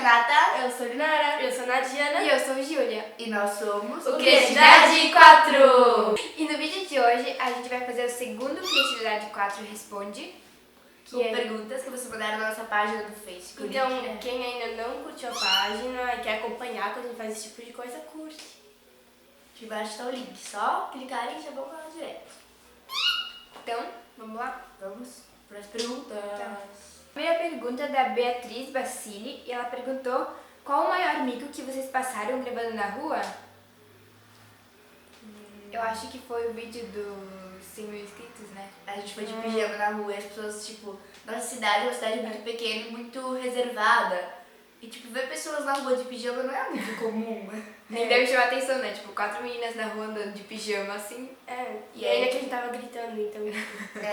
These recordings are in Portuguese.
Renata. Eu sou a Linara. Eu sou a Nadiana. E eu sou a Júlia. E nós somos o Criatividade 4. E no vídeo de hoje a gente vai fazer o segundo Criatividade 4 Responde. Com perguntas que você mandaram na nossa página do Facebook. Então, quem ainda não curtiu a página e quer acompanhar quando a gente faz esse tipo de coisa, curte. Aqui embaixo tá o link. Só clicar e já vamos lá direto. Então, vamos lá? Vamos para as perguntas. Tá. A primeira pergunta é da Beatriz Bacilli e ela perguntou qual o maior mico que vocês passaram gravando na rua? Eu acho que foi o vídeo dos 100 mil inscritos, né? A gente foi de pijama na rua e as pessoas, tipo, nossa cidade é uma cidade muito pequena e muito reservada. E, tipo, ver pessoas na rua de pijama não é muito comum. Nem deve chamar atenção, né? Tipo, 4 meninas na rua andando de pijama, assim. E ainda que a gente tava gritando, então.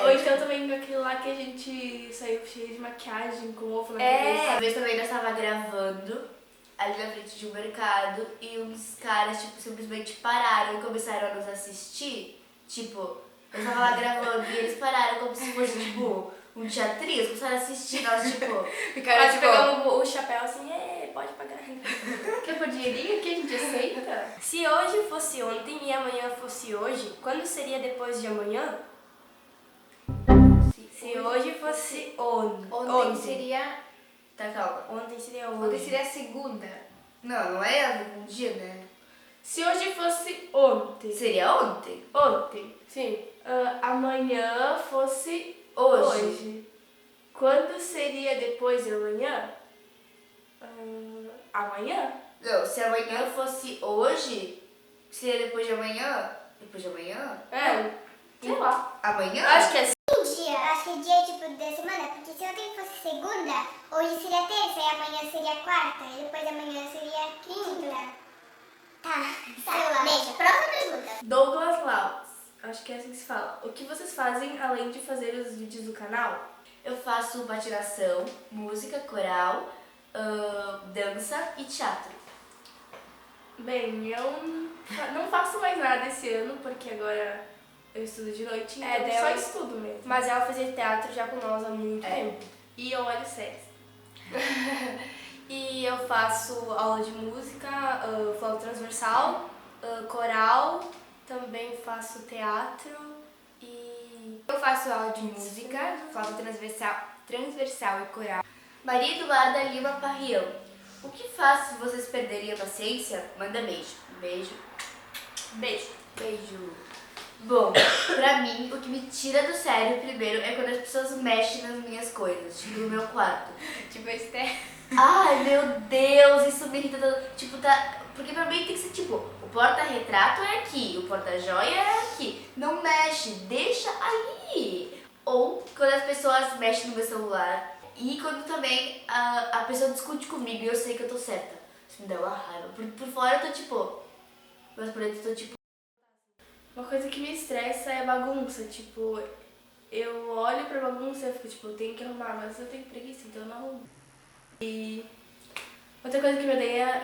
Ou então também aquele lá que a gente saiu cheio de maquiagem, com ovo na cabeça. Uma vez também nós tava gravando ali na frente de um mercado e uns caras, tipo, simplesmente pararam e começaram a nos assistir. Tipo, eu tava lá gravando e eles pararam como se fosse, tipo, um teatrinho. Eles começaram a assistir, nós, tipo... Ficaram, tipo, pegamos o chapéu assim, pode pagar. Quer pôr dinheirinho que a gente aceita? Se hoje fosse ontem e amanhã fosse hoje, quando seria depois de amanhã? Se hoje fosse Ontem seria... Tá, calma. Ontem seria hoje. Ontem seria a segunda. Não é um dia, né? Se hoje fosse ontem. Seria ontem. Ontem. Sim. Amanhã fosse Hoje. hoje. Quando seria depois de amanhã? Amanhã? Não, se amanhã fosse hoje, seria depois de amanhã? Depois de amanhã? Sei lá. Amanhã? Acho que é Dia, acho que dia tipo da semana, porque se ontem fosse segunda, hoje seria terça, e amanhã seria quarta, e depois amanhã seria quinta. Tá, sei lá. Beijo, próxima pergunta. Douglas Laus. Acho que é assim que se fala. O que vocês fazem além de fazer os vídeos do canal? Eu faço patinação, música, coral, dança e teatro. Bem, eu não faço mais nada esse ano, porque agora eu estudo de noite, então daí só eu- estudo mesmo. Mas ela fazia teatro já com nós há muito tempo. E eu olho séries. E eu faço aula de música, flauta transversal, coral, também faço teatro e... Eu faço aula de música, flauta transversal e coral. Maria Eduarda Lima Parrião. O que faz se vocês perderem a paciência? Manda beijo. Beijo. Beijo. Beijo. Bom, pra mim, o que me tira do sério primeiro é quando as pessoas mexem nas minhas coisas, tipo no meu quarto. Tipo, a Esther. Ai, meu Deus, isso me irrita tanto. Tipo, tá... Porque pra mim tem que ser tipo, o porta-retrato é aqui, o porta-joia é aqui. Não mexe, deixa ali. Ou quando as pessoas mexem no meu celular. E quando também a pessoa discute comigo e eu sei que eu tô certa. Isso me dá uma raiva. Por fora eu tô tipo... Mas por dentro eu tô tipo... Uma coisa que me estressa é bagunça, tipo, eu olho pra bagunça e eu fico tipo, eu tenho que arrumar, mas eu tenho preguiça, então eu não arrumo. E outra coisa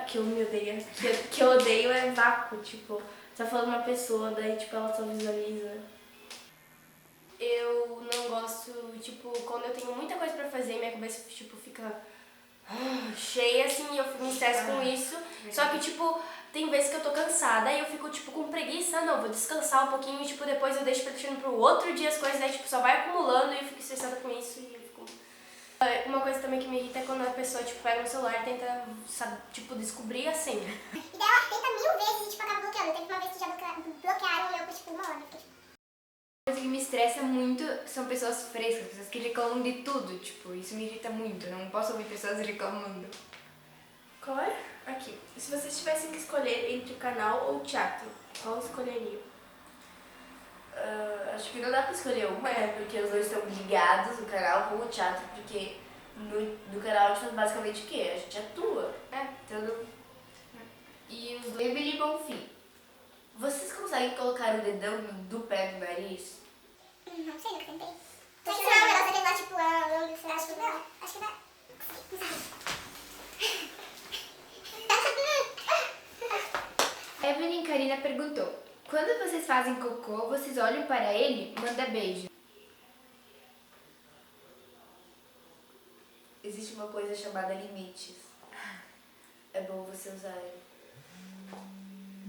que eu odeio é vácuo, tipo, você tá falando uma pessoa, daí tipo, ela só visualiza. Eu não gosto, tipo, quando eu tenho muita coisa pra fazer, minha cabeça, tipo, fica cheia, assim, eu me estresso com isso. Só que, tipo, tem vezes que eu tô cansada e eu fico, tipo, com preguiça. Não, vou descansar um pouquinho e, tipo, depois eu deixo pra deixando pro outro dia as coisas, daí, tipo, só vai acumulando e eu fico estressada com isso e eu fico... Uma coisa também que me irrita é quando a pessoa, tipo, pega no celular e tenta, sabe, tipo, descobrir a senha. E daí ela tenta 1000 vezes e tipo, acaba bloqueando. Teve uma vez que já bloquearam o meu por tipo uma hora. Uma coisa que me estressa muito são pessoas frescas, pessoas que reclamam de tudo. Tipo, isso me irrita muito. Eu não posso ouvir pessoas reclamando. Qual é? Aqui. Se vocês tivessem que escolher entre canal ou teatro, qual escolheriam? acho que não dá pra escolher uma, né? Porque os dois estão ligados, o canal com o teatro, porque no canal a gente faz basicamente o quê? A gente atua. Então, e os dois Emily Bonfim. Vocês conseguem colocar o dedão do pé do nariz? Não sei, nunca tentei. Tô achando melhor você levar tipo a... Acho que dá. Acho que dá. Evelyn Karina perguntou: quando vocês fazem cocô, vocês olham para ele? Manda beijo. Existe uma coisa chamada limites. é bom você usar ele.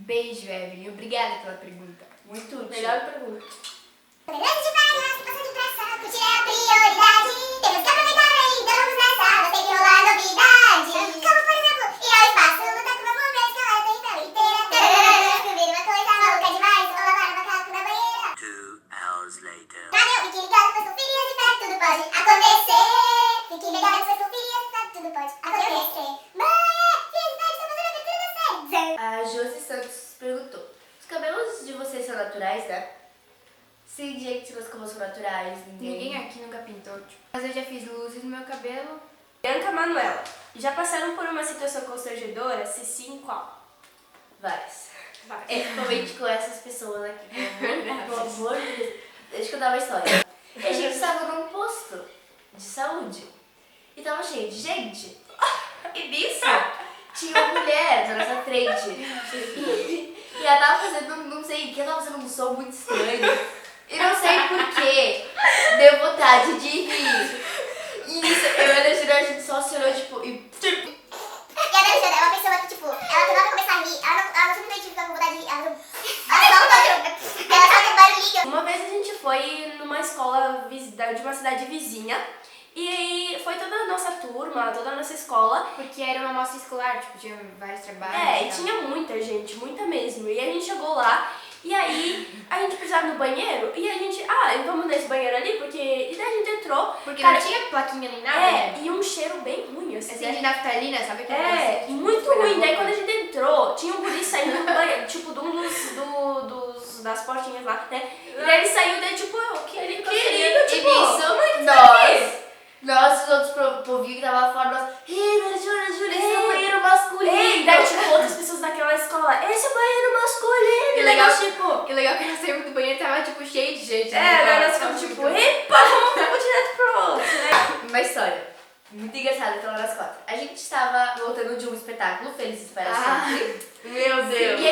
Beijo, Evelyn. Obrigada pela pergunta. Muito útil. Melhor pergunta. Grande demais, passa depressa, curtir é a prioridade. Temos que aproveitar bem, então vamos nessa, não tem que rolar novidade. Como por exemplo, ir ao espaço, lutar com uma mulher, escalar a território inteira. Descobrir uma coisa louca demais, ou lavar o macaco na banheira. 2 hours later. Cadê? Fique ligado, pois conferir as perto, tudo pode acontecer. Fique ligado, pois conferir as perto, tudo pode acontecer. Mãe, felicidade, estão fazendo a abertura da série. A Josi Santos perguntou: os cabelos de vocês são naturais, né? Sim, gente, meus cabelos são naturais. Ninguém aqui nunca pintou, tipo. Mas eu já fiz luzes no meu cabelo. Bianca Manuela. Já passaram por uma situação constrangedora? Se sim, qual? Várias. Vai. Principalmente com essas pessoas aqui, pelo amor de Deus. Deixa eu contar uma história. A gente estava num posto de saúde e tava cheio de gente. E nisso tinha uma mulher na nossa frente. E ela tava fazendo, não sei o que, ela tava fazendo um som muito estranho. E não sei porquê, deu vontade de rir. E nisso, eu e a Alexandra, a gente só se olhou, tipo, e... E a Alexandra é uma pessoa que, tipo, ela quando ela começar a rir, ela não simplesmente fica com vontade de rir, ela só tem barulhinho. Uma vez a gente foi numa escola de uma cidade vizinha e foi toda a nossa turma, toda a nossa escola. Porque era uma amostra escolar, tipo, tinha vários trabalhos. É, e tal. tinha muita gente, muita mesmo. E a gente chegou lá e aí a gente precisava ir no banheiro e a gente, vamos nesse banheiro ali, porque... E daí a gente entrou. Porque cara, não tinha plaquinha nem nada, É, né? e um cheiro bem ruim, assim. Assim, de naftalina, sabe? Que É, assim, muito tipo, ruim. na Daí boca. quando a gente entrou, tinha um guri saindo do banheiro, tipo, de um das portinhas lá, né? E daí ele saiu, daí tipo, querido, tipo, Nós, os outros povinhos que tava fora, nós... Ei, Júlia, esse é o banheiro masculino. Ei, daí tipo, outras pessoas daquela escola, esse é o banheiro masculino. Que legal, tipo... E legal que nós saímos do banheiro e tava, tipo, cheio de gente. daí nós ficamos tipo, epa, vamos direto pro outro, né? Uma história muito engraçada, então, nós quatro. A gente estava voltando de um espetáculo, Felizes para Sempre. Meu Deus. E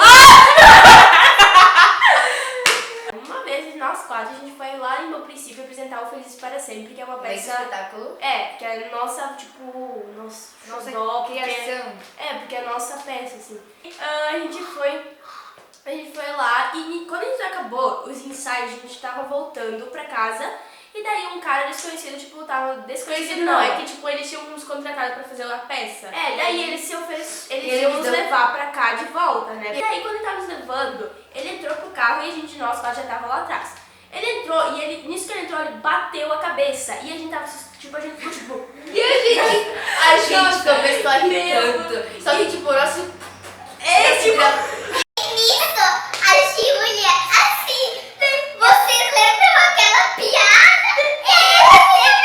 Uma vez, nós quatro, a gente foi lá em Meu Princípio apresentar o Felizes para Sempre, que é uma esse peça... espetáculo... Que é nossa, tipo, nossa Nossa porque- criação. porque é a nossa peça, assim. A gente foi lá e quando a gente acabou os ensaios, a gente tava voltando pra casa e daí um cara desconhecido, tipo, tava desconhecido não, é que tipo, eles tinham nos contratado pra fazer uma peça. Daí eles iam nos levar pra cá de volta, né? E daí quando ele tava nos levando, ele entrou pro carro e nós quatro já tava lá atrás. Ele entrou e nisso que ele entrou, ele bateu a cabeça e a gente tava, tipo, a gente ficou tipo... E a gente começou a rir tanto. Só que, tipo, o nosso... Nisso, a Júlia, assim, vocês lembram aquela piada?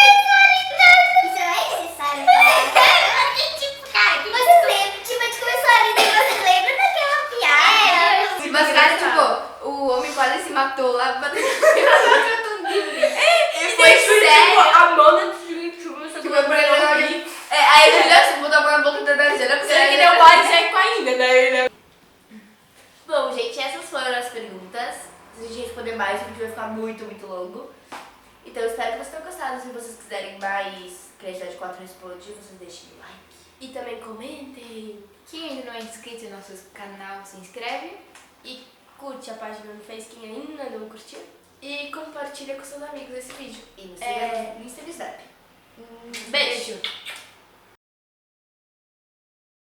Isso não é necessário, cara. Tipo, cara, que vocês lembram? Tipo, a gente começou a rir, daí vocês lembram daquela piada? Mas, cara, tipo, o homem quase se matou lá, bateu E foi sério. A mão da Júlia, tipo, Tipo, aí a Julia se botou a mão na boca da Júlia, porque será que deu mais seco ainda, né? Bom, gente, essas foram as perguntas. Se a gente responder mais, o vídeo vai ficar muito, muito longo. Então, eu espero que vocês tenham gostado. Se vocês quiserem mais Criatividade 4 Responde, vocês deixem o like. E também comentem, Quem ainda não é inscrito no nosso canal, se inscreve. e curte a página no Face, quem ainda não curtiu. E compartilha com seus amigos esse vídeo. E nos siga no Insta e no Snap. Beijo!